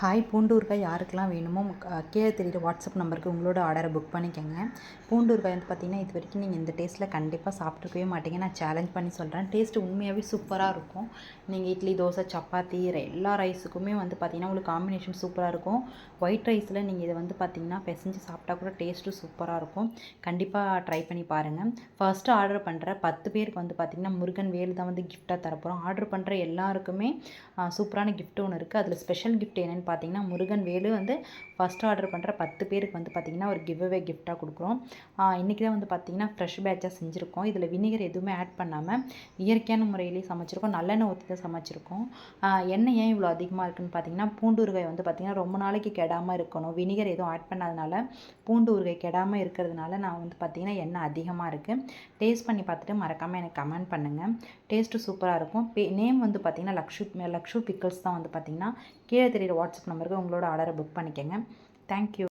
Hi, பூண்டூறுகாய் யாருக்கெல்லாம் வேணுமோ கீழே தெரியுற வாட்ஸ்அப் நம்பருக்கு உங்களோட ஆர்டரை புக் பண்ணிக்கோங்க. பூண்டூறுகாய் வந்து பார்த்திங்கன்னா, இது வரைக்கும் நீங்கள் இந்த டேஸ்ட்டில் கண்டிப்பாக சாப்பிட்ருக்கவே மாட்டீங்க. நான் சேலஞ்ச் பண்ணி சொல்கிறேன். டேஸ்ட்டு உண்மையாகவே சூப்பராக இருக்கும். நீங்கள் இட்லி, தோசை, சப்பாத்தி எல்லா ரைஸுக்குமே வந்து பார்த்திங்கன்னா உங்களுக்கு காம்பினேஷன் சூப்பராக இருக்கும். ஒயிட் ரைஸில் நீங்கள் இதை வந்து பார்த்திங்கன்னா பிசைஞ்சு சாப்பிட்டா கூட டேஸ்ட்டு சூப்பராக இருக்கும். கண்டிப்பாக ட்ரை பண்ணி பாருங்கள். ஃபர்ஸ்ட்டு ஆர்டர் பண்ணுற 10 பேருக்கு வந்து பார்த்திங்கன்னா முருகன் வேல் தான் வந்து கிஃப்ட்டாக தரப்போகிறோம். ஆர்டர் பண்ணுற எல்லாருக்குமே சூப்பரான கிஃப்ட் ஒன்று இருக்குது. அதில் ஸ்பெஷல் கிஃப்ட் என்னென்னு பார்த்தீங்கன்னா, முருகன் வேலு வந்து ஃபஸ்ட் ஆர்டர் பண்ணுற 10 பேருக்கு வந்து பார்த்திங்கன்னா ஒரு கிவ் அவே கிஃப்ட்டாக கொடுக்குறோம். இன்றைக்கி தான் வந்து பார்த்திங்கன்னா ஃப்ரெஷ் பேட்சாக செஞ்சுருக்கோம். இதில் வினிகர் எதுவுமே ஆட் பண்ணாமல் இயற்கையான முறையிலேயே சமைச்சிருக்கோம். நல்லெண்ணெய் ஊற்றி தான் சமைச்சிருக்கோம். எண்ணெய் ஏன் இவ்வளோ அதிகமாக இருக்குதுன்னு பார்த்தீங்கன்னா, பூண்டு ஊறுகாய் வந்து பார்த்திங்கன்னா ரொம்ப நாளைக்கு கெடாமல் இருக்கணும். வினிகர் எதுவும் ஆட் பண்ணாதனால பூண்டு ஊறுகாய் கெடாமல் இருக்கிறதுனால நான் வந்து பார்த்திங்கன்னா எண்ணெய் அதிகமாக இருக்குது. டேஸ்ட் பண்ணி பார்த்துட்டு மறக்காமல் எனக்கு கமெண்ட் பண்ணுங்கள். டேஸ்ட்டு சூப்பராக இருக்கும். நேம் வந்து பார்த்திங்கன்னா லக்ஷு பிக்கிள்ஸ் தான் வந்து பார்த்திங்கன்னா கீழே தெரியுற வாட்ஸ்அப் நம்பருக்கு உங்களோட ஆர்டரை புக் பண்ணிக்கோங்க. தேங்க்யூ.